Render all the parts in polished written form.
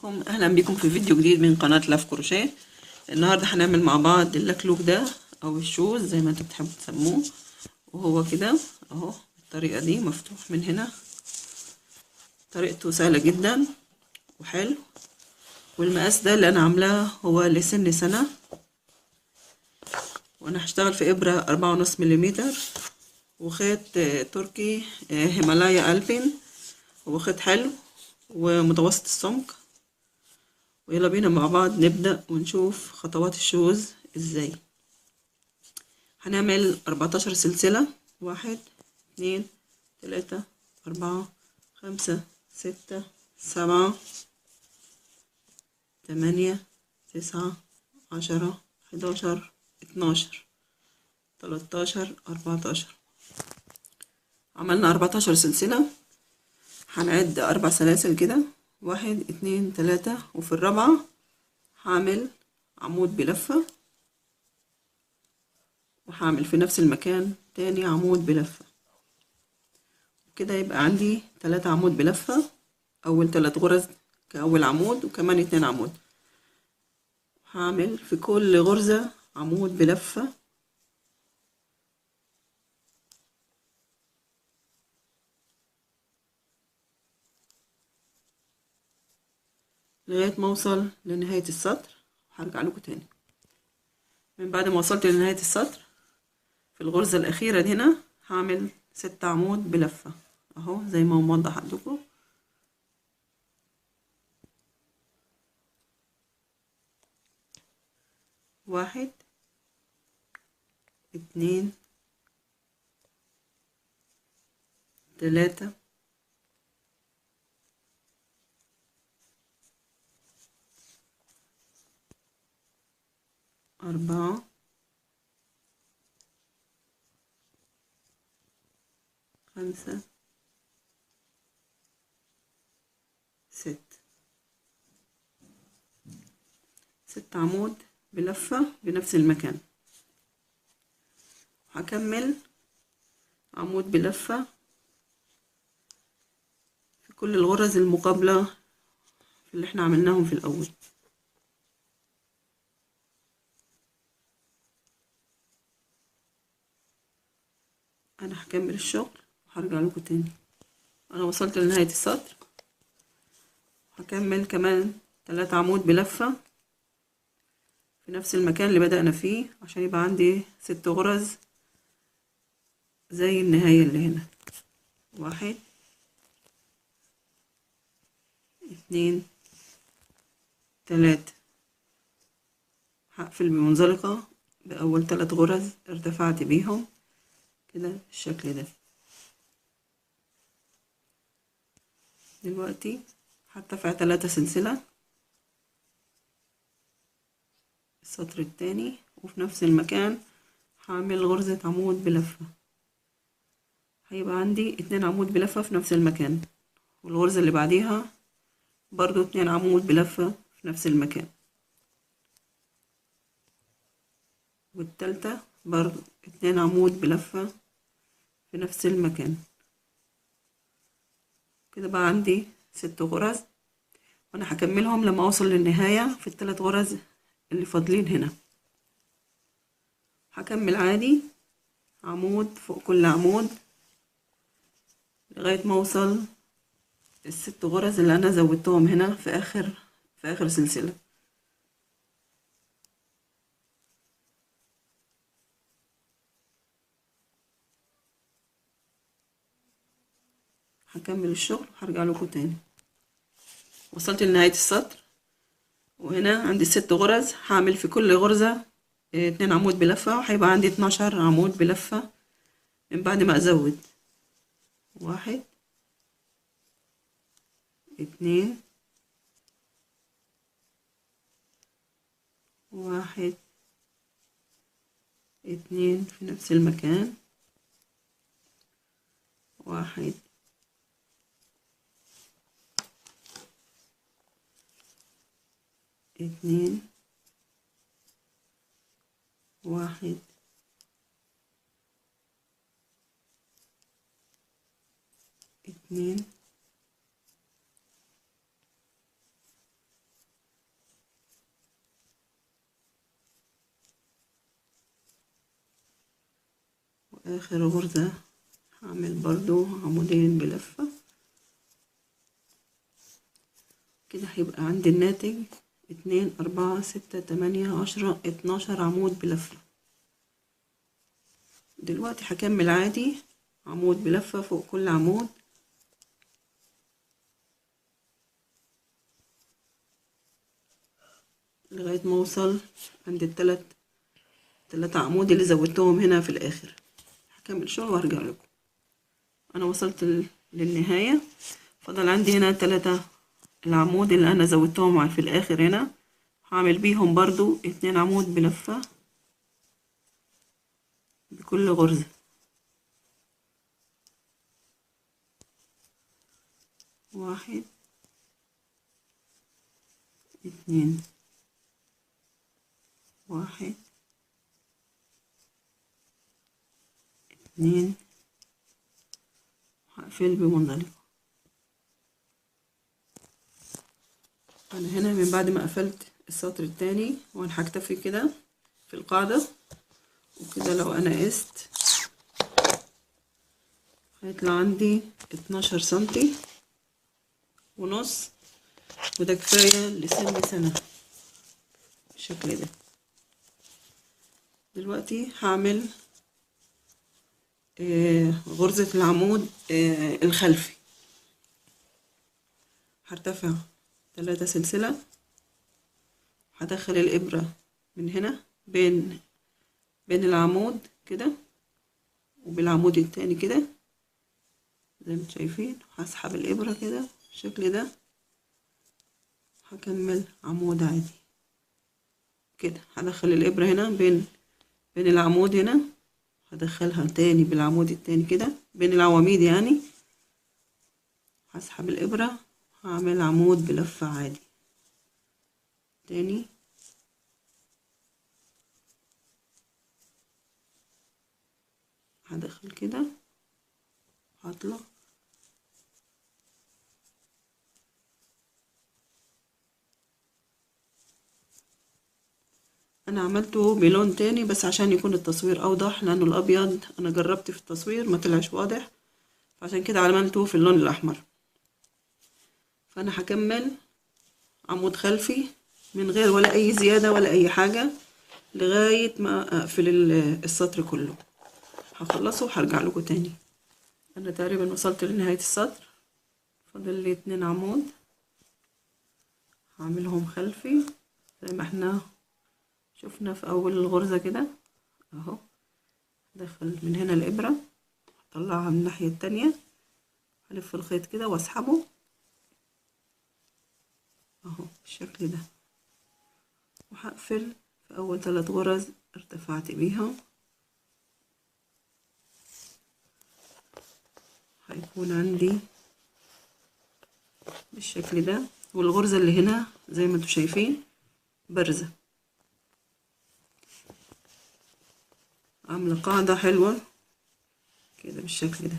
اهلا بكم في فيديو جديد من قناة لاف كروشيه. النهارده هنعمل مع بعض اللكلوك ده او الشوز زي ما انتوا بتحبوا تسموه. وهو كده اهو بالطريقه دي مفتوح من هنا. طريقته سهله جدا وحلو. والمقاس ده اللي انا عاملاه هو لسن سنه، وانا هشتغل في ابره 4.5 ملم وخيط تركي هيمالايا ألبين. هو خيط حلو ومتوسط السمك. ويلا بينا مع بعض نبدأ ونشوف خطوات الشوز ازاي. هنعمل 14 سلسلة، 1 2 3 4 5 6 7 8 9 10 11 12 13 14. عملنا 14 سلسلة. هنعد 4 سلاسل كده، 1 2 3، وفي الرابعة هعمل عمود بلفة، وهعمل في نفس المكان تاني عمود بلفة. كده يبقى عندي 3 عمود بلفة، اول 3 غرز كأول عمود وكمان 2 عمود. هعمل في كل غرزة عمود بلفة لغاية ما اوصل لنهاية السطر. هرجع لكم تاني. من بعد ما وصلت لنهاية السطر في الغرزة الأخيرة دي هنا هعمل 6 عمود بلفة اهو زي ما هو موضح عندكم. واحد 2 3 4 5 6 عمود بلفة بنفس المكان. هكمل عمود بلفة في كل الغرز المقابلة اللي احنا عملناهم في الأول. أنا هكمل الشغل وهرجع لكم تاني. أنا وصلت لنهاية السطر. هكمل كمان 3 عمود بلفة في نفس المكان اللي بدأنا فيه عشان يبقى عندي 6 غرز زي النهاية اللي هنا. 1 2 3. هقفل بمنزلقة بأول 3 غرز ارتفعت بيهم كده بالشكل ده. دلوقتي هرتفع 3 سلسلة السطر التاني، وفي نفس المكان هعمل غرزة عمود بلفة. هيبقى عندي 2 عمود بلفة في نفس المكان، والغرزة اللي بعديها برضو 2 عمود بلفة في نفس المكان، والتالتة برضو 2 عمود بلفة في نفس المكان. كده بقى عندي 6 غرز، وانا هكملهم لما اوصل للنهاية في ال3 غرز اللي فاضلين هنا. هكمل عادي عمود فوق كل عمود لغاية ما اوصل ال6 غرز اللي انا زودتهم هنا في اخر سلسلة. هكمل الشغل وهرجع لكم تاني. وصلت لنهاية السطر، وهنا عندي 6 غرز. هعمل في كل غرزة 2 عمود بلفة، وهيبقى عندي 12 عمود بلفة من بعد ما ازود. 1 2 1 2 في نفس المكان. 1 2 1 2 اخر غرزة هعمل برضو عمودين بلفة كده، هيبقى عندي الناتج 2 4 6 8 10 12 عمود بلفة. دلوقتي هكمل عادي عمود بلفة فوق كل عمود لغاية ما اوصل عند التلات عمود اللي زودتهم هنا في الاخر. هكمل شغل وارجع لكم. انا وصلت للنهاية، فضل عندي هنا 3 العمود اللي انا زودتهم في الاخر هنا، هعمل بيهم برضو 2 عمود بلفة بكل غرزة. 1 2 1 2 هقفل بمنزلقة. انا هنا من بعد ما قفلت السطر التاني وانا هكتفي كده في القاعدة وكده. لو انا قست هيطلع عندي 12 سنتي ونص، وده كفاية لسن سنة بالشكل ده. دلوقتي هعمل غرزة العمود الخلفي. هرتفع 3 سلسلة، هدخل الإبرة من هنا بين العمود كده وبالعمود التاني كده زي ما انتم شايفين. هسحب الإبرة كده بالشكل ده، هكمل عمود عادي كده. هدخل الإبرة هنا بين العمود هنا، هدخلها تاني بالعمود التاني كده بين العواميد يعني. هسحب الإبرة، هعمل عمود بلفة عادي تاني، هدخل كده هطلع انا عملته بلون تاني بس عشان يكون التصوير اوضح، لانه الابيض انا جربت في التصوير ما طلعش واضح، فعشان كده عملته في اللون الاحمر. فانا هكمل عمود خلفي من غير ولا اي زيادة ولا اي حاجة لغاية ما اقفل السطر كله. هخلصه وهرجع لكم تاني. انا تقريبا وصلت لنهاية السطر، فاضل لي 2 عمود هعملهم خلفي زي ما احنا شفنا في اول الغرزة كده اهو. ادخل من هنا الابرة، اطلعها من الناحية التانية، هلف الخيط كده واسحبه اهو بالشكل ده، وهقفل في اول 3 غرز ارتفعت بيها. هيكون عندي بالشكل ده، والغرزة اللي هنا زي ما انتم شايفين بارزة، عاملة قاعدة حلوة كده بالشكل ده.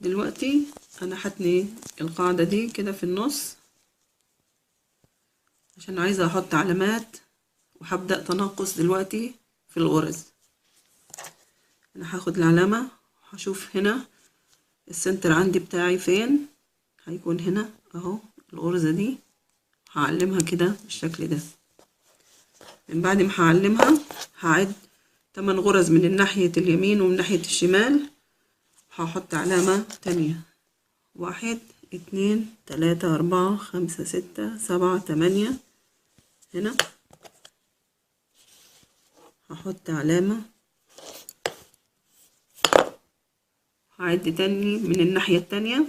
دلوقتي انا هتني القاعدة دي كده في النص عشان عايزة احط علامات، وهبدأ تناقص دلوقتي في الغرز. انا هاخد العلامة، هشوف هنا السنتر عندي بتاعي فين، هيكون هنا اهو. الغرزة دي هعلمها كده بالشكل ده. من بعد ما هعلمها هعد 8 غرز من الناحية اليمين ومن ناحية الشمال، هحط علامة تانية. 1 2 3 4 5 6 7 8 هنا هحط علامة. هعد تاني من الناحية التانية،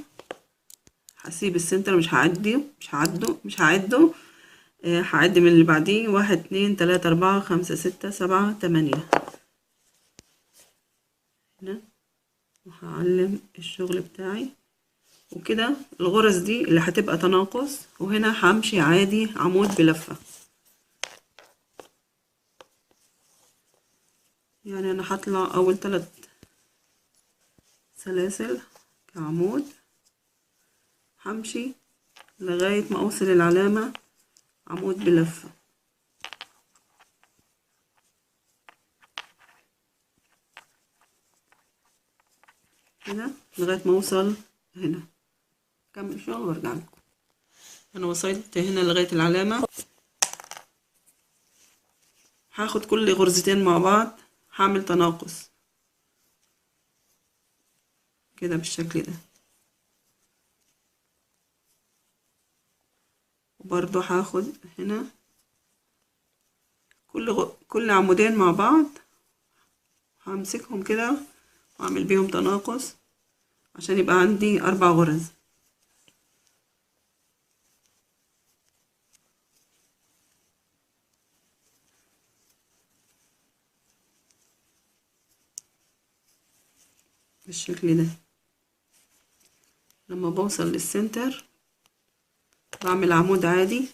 هسيب السنتر مش هعده. هعد من اللي بعديه 1 2 3 4 5 6 7 8 هنا، وهعلم الشغل بتاعي وكده. الغرز دي اللي هتبقى تناقص، وهنا همشي عادي عمود بلفة. يعني انا هطلع اول 3 سلاسل كعمود، همشي لغاية ما اوصل العلامة عمود بلفة. كده لغاية ما اوصل هنا. اكمل شغل وارجع لكم. انا وصلت هنا لغاية العلامة. هاخد كل غرزتين مع بعض، هعمل تناقص كده بالشكل ده، وبرضو هاخد هنا كل عمودين مع بعض، همسكهم كده واعمل بيهم تناقص عشان يبقى عندي 4 غرز. بالشكل ده. لما بوصل للسنتر بعمل عمود عادي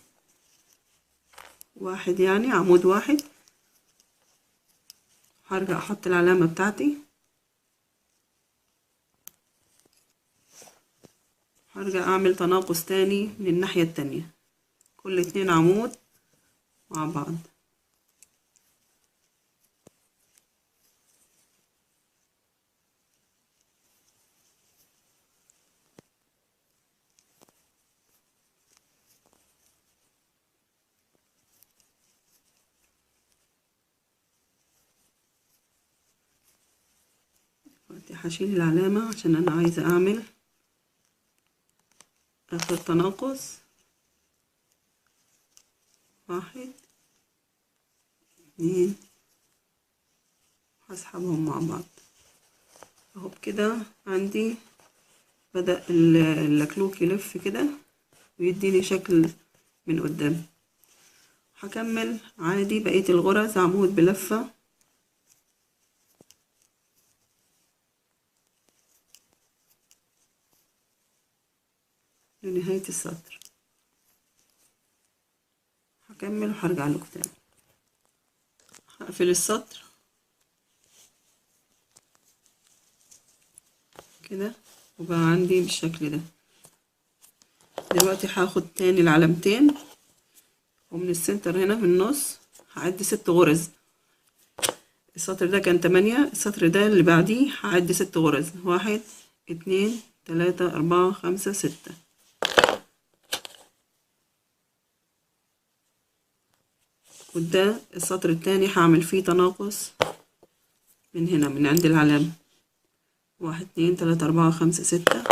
واحد، يعني عمود واحد، هرجع احط العلامة بتاعتي، هرجع اعمل تناقص تاني من الناحية التانية، كل 2 عمود مع بعض. دلوقتي هشيل العلامة عشان انا عايزة اعمل اخر تناقص، 1 2، هسحبهم مع بعض اهو. بكده عندي بدأ اللكلوك يلف كده ويديني شكل من قدام. هكمل عادي بقية الغرز عمود بلفة لنهاية السطر. هكمل وهرجع لكم تاني. هقفل السطر كده وبقى عندي بالشكل ده. دلوقتي هاخد تاني العلامتين، ومن السنتر هنا في النص هعد 6 غرز. السطر ده كان 8، السطر ده اللي بعديه هعد 6 غرز، 1 2 3 4 5 6. وده السطر التاني هعمل فيه تناقص من هنا من عند العلامة، 1 2 3 4 5 6.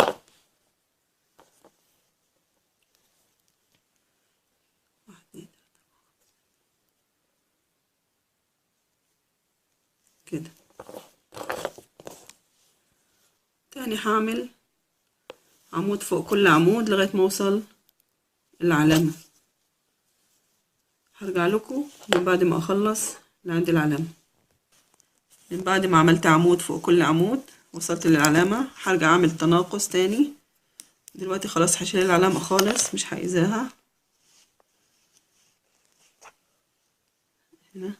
كده تاني هعمل عمود فوق كل عمود لغاية ما اوصل العلامة. هرجع لكم من بعد ما اخلص لعند العلامة. من بعد ما عملت عمود فوق كل عمود وصلت للعلامة، هرجع اعمل تناقص تاني. دلوقتي خلاص هشيل العلامة خالص، مش عايزاها. هنا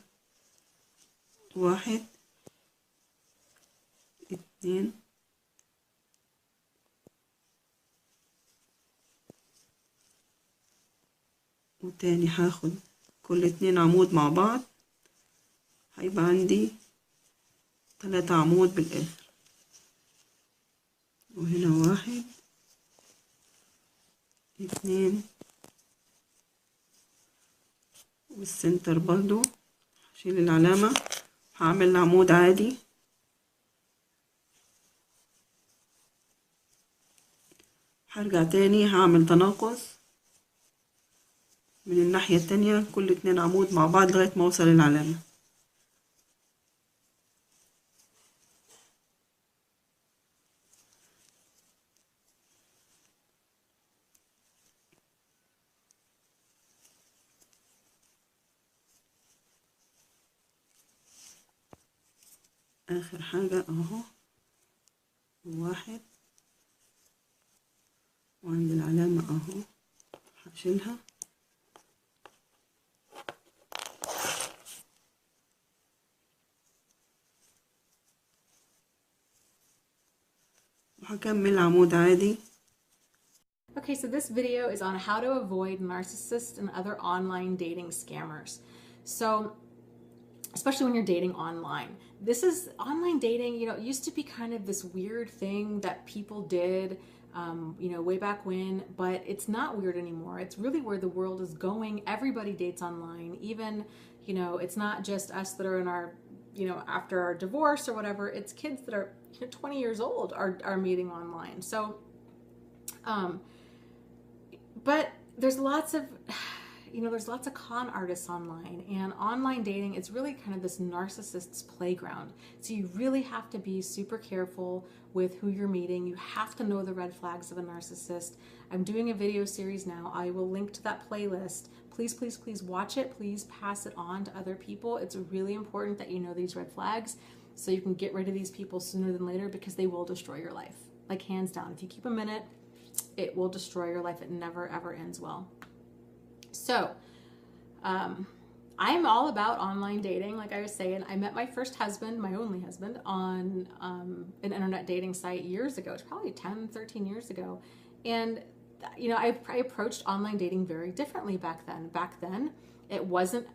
1 2 وتاني هاخد كل 2 عمود مع بعض، هيبقى عندي 3 عمود بالاخر. وهنا 1 2، والسنتر برضو هشيل العلامة، هعمل عمود عادي، هرجع تاني هعمل تناقص من الناحية التانية، كل 2 عمود مع بعض لغاية ما اوصل العلامة. اخر حاجة اهو 1، وعند العلامة اهو هشيلها، وهكمل عمود عادي. Okay, so this video is on how to avoid narcissists and other online dating scammers. So especially when you're dating online. This is online dating, you know, it used to be kind of this weird thing that people did, you know, way back when, but it's not weird anymore. It's really where the world is going. Everybody dates online. Even, you know, it's not just us that are in our, you know, after our divorce or whatever. It's kids that are, you know, 20 years old are meeting online. So, but there's lots of, you know, there's lots of con artists online, and online dating, it's really kind of this narcissist's playground. So you really have to be super careful with who you're meeting. You have to know the red flags of a narcissist. I'm doing a video series now. I will link to that playlist. Please, please, please watch it. Please pass it on to other people. It's really important that you know these red flags so you can get rid of these people sooner than later, because they will destroy your life. Like, hands down. If you keep them in it, it will destroy your life. It never, ever ends well. So, I'm all about online dating. Like I was saying, I met my first husband, my only husband, on an internet dating site years ago. It's probably 10, 13 years ago. And, you know, I approached online dating very differently back then. Back then, it wasn't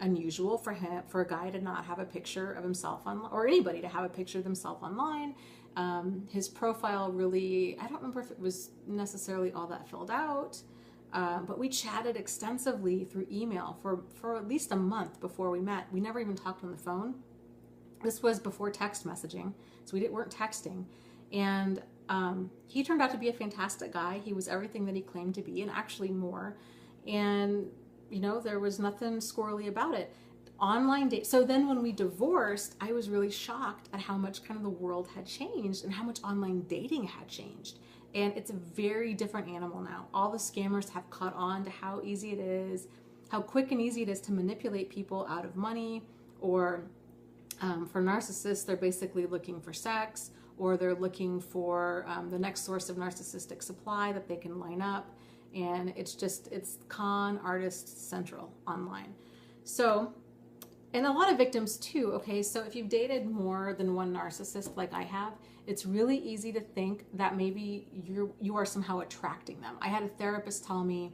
unusual for a guy to not have a picture of himself online, or anybody to have a picture of themselves online. His profile really, I don't remember if it was necessarily all that filled out. But we chatted extensively through email for at least a month before we met. We never even talked on the phone. This was before text messaging, so we weren't texting. And he turned out to be a fantastic guy. He was everything that he claimed to be, and actually more. And, you know, there was nothing squirrely about it. Online date. So then when we divorced, I was really shocked at how much kind of the world had changed and how much online dating had changed. And it's a very different animal now. All the scammers have caught on to how easy it is, how quick and easy it is to manipulate people out of money, or for narcissists, they're basically looking for sex, or they're looking for the next source of narcissistic supply that they can line up. And it's con artist central online. So, and a lot of victims too. Okay, so if you've dated more than one narcissist like I have, it's really easy to think that maybe you are somehow attracting them. I had a therapist tell me,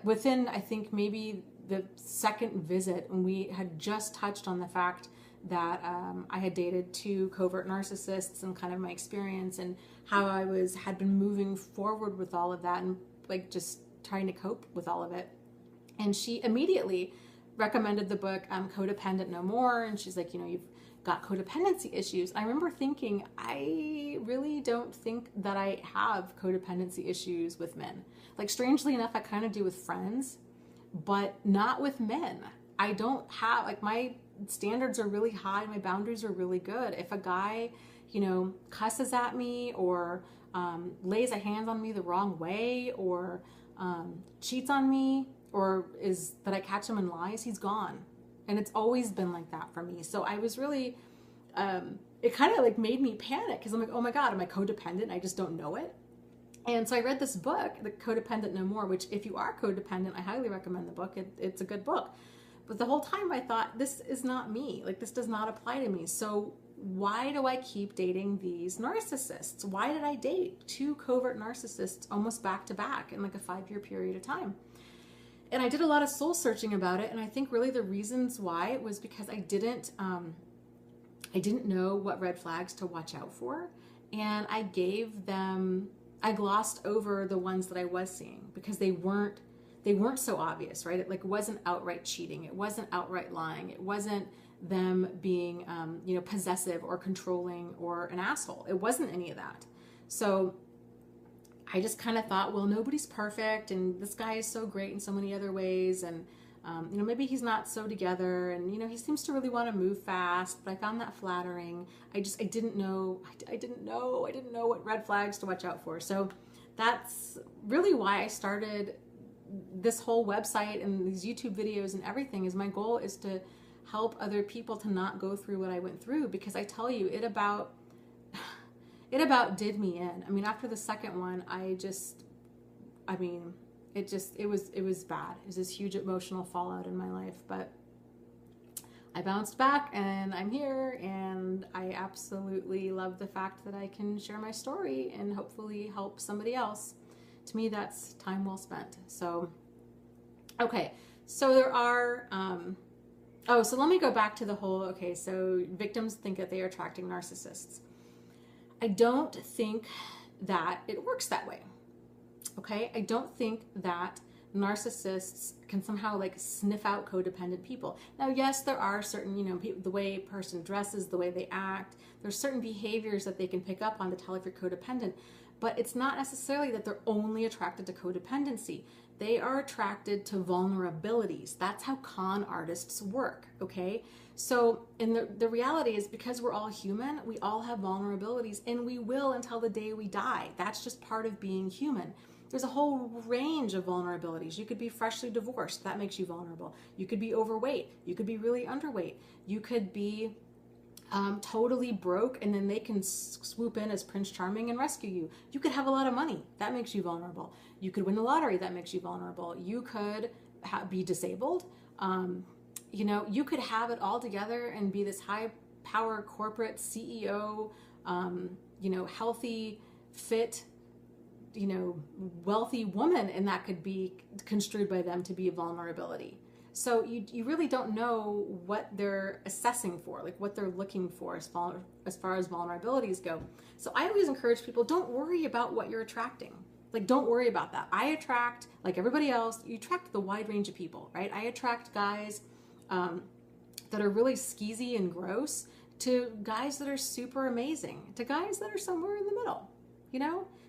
within, I think, maybe the second visit, when we had just touched on the fact that I had dated 2 covert narcissists, and kind of my experience and how I had been moving forward with all of that, and like just trying to cope with all of it. And she immediately recommended the book Codependent No More, and she's like, you know, you've got codependency issues. I remember thinking, I really don't think that I have codependency issues with men. Like, strangely enough, I kind of do with friends, but not with men. I don't have, like, my standards are really high, my boundaries are really good. If a guy, you know, cusses at me, or lays a hand on me the wrong way, or cheats on me, or is that I catch him in lies, he's gone. And it's always been like that for me. So I was really, it kind of like made me panic, because I'm like, oh my God, am I codependent? I just don't know it. And so I read this book, The Codependent No More, which, if you are codependent, I highly recommend the book. It's a good book. But the whole time I thought, this is not me. Like, this does not apply to me. So why do I keep dating these narcissists? Why did I date 2 covert narcissists almost back to back in like a 5-year period of time? And I did a lot of soul searching about it, and I think really the reasons why was because I didn't know what red flags to watch out for, and I glossed over the ones that I was seeing because they weren't so obvious, right? It wasn't outright cheating, it wasn't outright lying, it wasn't them being you know, possessive or controlling or an asshole. It wasn't any of that. So I just kind of thought, well, nobody's perfect, and this guy is so great in so many other ways, and you know, maybe he's not so together, and you know, he seems to really want to move fast, but I found that flattering. I didn't know what red flags to watch out for. So that's really why I started this whole website and these YouTube videos and everything. Is my goal is to help other people to not go through what I went through, because I tell you, it about did me in. I mean, after the second one, it was bad. It was this huge emotional fallout in my life, but I bounced back, and I'm here, and I absolutely love the fact that I can share my story and hopefully help somebody else. To me, that's time well spent. So, okay. So there are Oh, so let me go back to the whole, okay, so victims think that they are attracting narcissists. I don't think that it works that way. Okay? I don't think that narcissists can somehow like sniff out codependent people. Now, yes, there are certain, the way a person dresses, the way they act, there's certain behaviors that they can pick up on to tell if you're codependent, but it's not necessarily that they're only attracted to codependency. They are attracted to vulnerabilities. That's how con artists work, okay? So, and the reality is, because we're all human, we all have vulnerabilities, and we will until the day we die. That's just part of being human. There's a whole range of vulnerabilities. You could be freshly divorced. That makes you vulnerable. You could be overweight. You could be really underweight. You could be totally broke, and then they can swoop in as Prince Charming and rescue you. You could have a lot of money. That makes you vulnerable. You could win the lottery. That makes you vulnerable. You could be disabled. You could have it all together and be this high power corporate CEO, healthy, fit, wealthy woman, and that could be construed by them to be a vulnerability. So you really don't know what they're assessing for, like what they're looking for as far as vulnerabilities go. So I always encourage people, don't worry about what you're attracting. Like, don't worry about that. I attract, like everybody else, you attract the wide range of people, right? I attract guys that are really skeezy and gross to guys that are super amazing, to guys that are somewhere in the middle,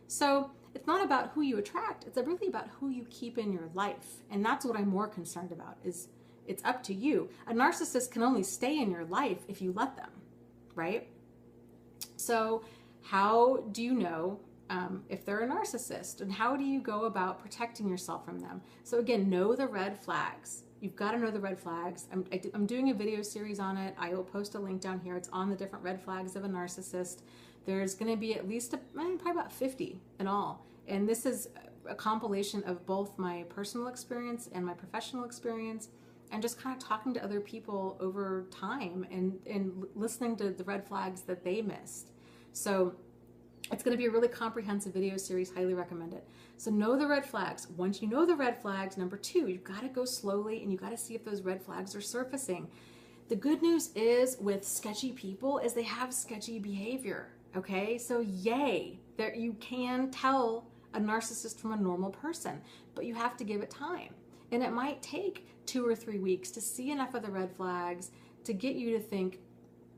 So it's not about who you attract, it's really about who you keep in your life. And that's what I'm more concerned about, is it's up to you. A narcissist can only stay in your life if you let them, right? So how do you know if they're a narcissist, and how do you go about protecting yourself from them? So again, know the red flags. You've got to know the red flags. I'm doing a video series on it. I will post a link down here. It's on the different red flags of a narcissist. There's going to be at least probably about 50 in all. And this is a compilation of both my personal experience and my professional experience, and just kind of talking to other people over time and listening to the red flags that they missed. So it's going to be a really comprehensive video series. Highly recommend it. So know the red flags. Once you know the red flags, number 2, you've got to go slowly and you've got to see if those red flags are surfacing. The good news is with sketchy people is they have sketchy behavior. Okay, so yay, there you can tell a narcissist from a normal person, but you have to give it time. And it might take 2 or 3 weeks to see enough of the red flags to get you to think,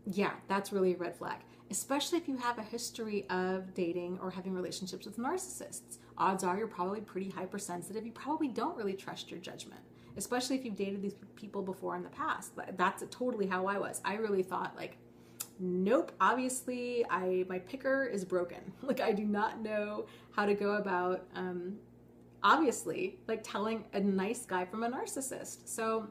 yeah, that's really a red flag. Especially if you have a history of dating or having relationships with narcissists. Odds are you're probably pretty hypersensitive. You probably don't really trust your judgment, especially if you've dated these people before in the past. That's totally how I was. I really thought, like, nope, obviously my picker is broken. Like, I do not know how to go about, obviously, like telling a nice guy from a narcissist. So,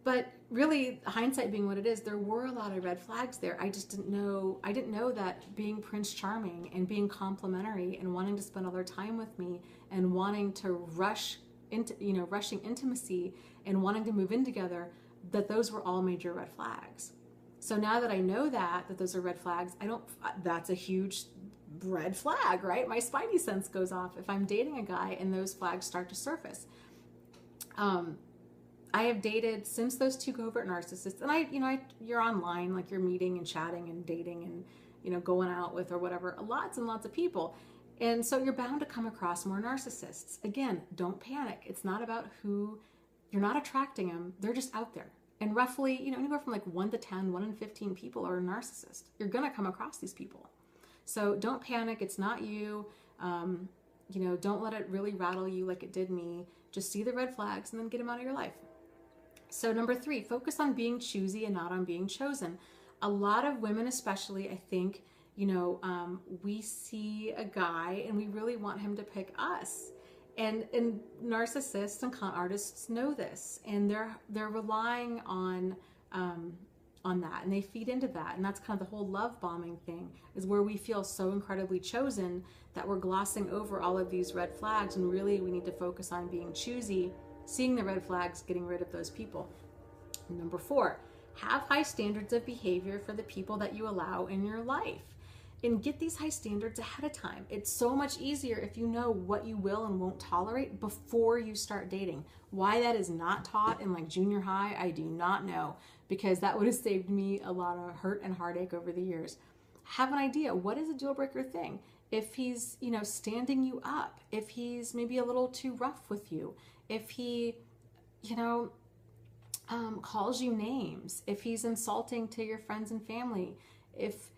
but really, hindsight being what it is, there were a lot of red flags there. I just didn't know that being Prince Charming and being complimentary and wanting to spend all their time with me and wanting to rushing intimacy and wanting to move in together, that those were all major red flags. So now that I know that those are red flags, that's a huge red flag, right? My spidey sense goes off if I'm dating a guy and those flags start to surface. I have dated since those 2 covert narcissists, and you're online, like you're meeting and chatting and dating and, going out with or whatever, lots and lots of people. And so you're bound to come across more narcissists. Again, don't panic. It's not about who, you're not attracting them. They're just out there. And roughly, anywhere from like 1 to 10, 1 in 15 people are a narcissist. You're going to come across these people. So don't panic. It's not you. Don't let it really rattle you like it did me. Just see the red flags and then get them out of your life. So number 3, focus on being choosy and not on being chosen. A lot of women, especially, I think, we see a guy and we really want him to pick us. And narcissists and con artists know this, and they're relying on that, and they feed into that. And that's kind of the whole love bombing thing, is where we feel so incredibly chosen that we're glossing over all of these red flags, and really we need to focus on being choosy, seeing the red flags, getting rid of those people. Number 4, have high standards of behavior for the people that you allow in your life. and get these high standards ahead of time. It's so much easier if you know what you will and won't tolerate before you start dating. Why that is not taught in like junior high, I do not know, because that would have saved me a lot of hurt and heartache over the years. Have an idea, what is a deal breaker thing? If he's, you know, standing you up, if he's maybe a little too rough with you, if he, you know, calls you names, if he's insulting to your friends and family, if,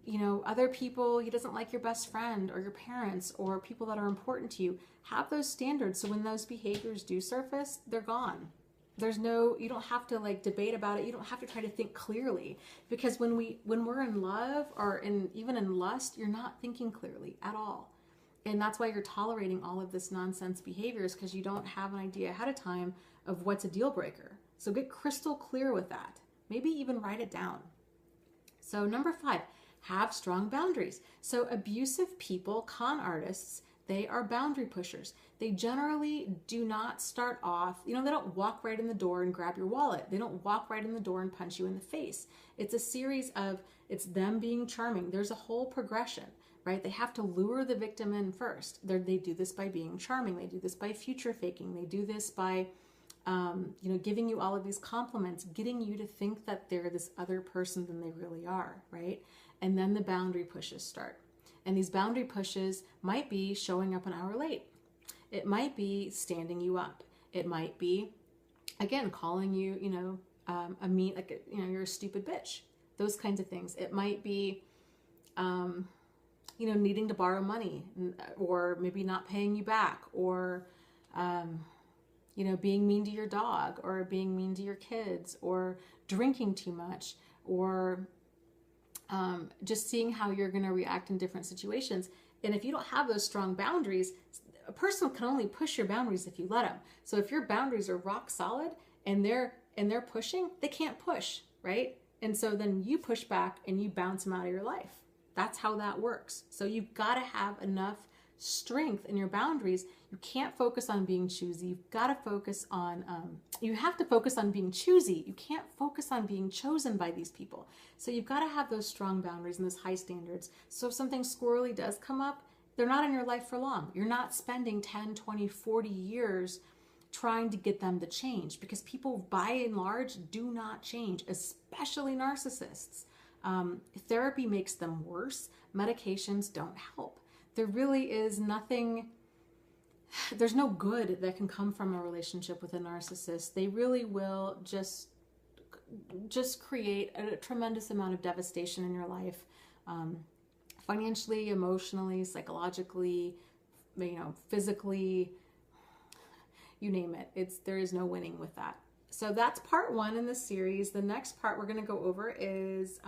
you know, other people, he doesn't like your best friend or your parents or people that are important to you. Have those standards so when those behaviors do surface, they're gone. There's no, you don't have to like debate about it. You don't have to try to think clearly, because when we're in love or even in lust, you're not thinking clearly at all. And that's why you're tolerating all of this nonsense behaviors, because you don't have an idea ahead of time of what's a deal breaker. So get crystal clear with that. Maybe even write it down. So number 5, have strong boundaries. So abusive people, con artists, they are boundary pushers. They generally do not start off, you know, they don't walk right in the door and grab your wallet. They don't walk right in the door and punch you in the face. It's a series of, it's them being charming. There's a whole progression, right? They have to lure the victim in first. They do this by being charming. They do this by future faking. They do this by, you know, giving you all of these compliments, getting you to think that they're this other person than they really are, right? And then the boundary pushes start. And these boundary pushes might be showing up an hour late. It might be standing you up. It might be, again, calling you, you know, you know, you're a stupid bitch. Those kinds of things. It might be, you know, needing to borrow money, or maybe not paying you back, or, you know, being mean to your dog, or being mean to your kids, or drinking too much, or just seeing how you're going to react in different situations. And if you don't have those strong boundaries, a person can only push your boundaries if you let them. So if your boundaries are rock solid and they're pushing, they can't push, right? And so then you push back and you bounce them out of your life. That's how that works. So you've got to have enough strength in your boundaries. You can't focus on being choosy. You've got to focus on, you have to focus on being choosy. You can't focus on being chosen by these people. So you've got to have those strong boundaries and those high standards. So if something squirrely does come up, they're not in your life for long. You're not spending 10, 20, 40 years trying to get them to change, because people by and large do not change, especially narcissists. Therapy makes them worse. Medications don't help. There really is nothing, there's no good that can come from a relationship with a narcissist. They really will just create a tremendous amount of devastation in your life, financially, emotionally, psychologically, you know, physically, you name it. There is no winning with that. So that's part 1 in the series. The next part we're going to go over is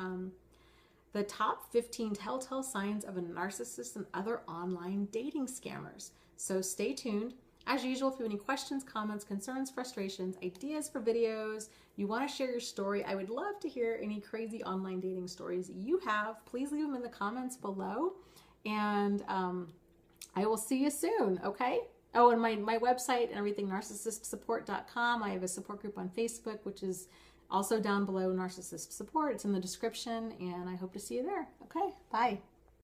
the top 15 telltale signs of a narcissist and other online dating scammers. So stay tuned. As usual, if you have any questions, comments, concerns, frustrations, ideas for videos, you want to share your story, I would love to hear any crazy online dating stories you have. Please leave them in the comments below, and I will see you soon, okay? Oh, and my website and everything, narcissistsupport.com. I have a support group on Facebook, which is also down below, Narcissist Support. It's in the description, and I hope to see you there. Okay, bye.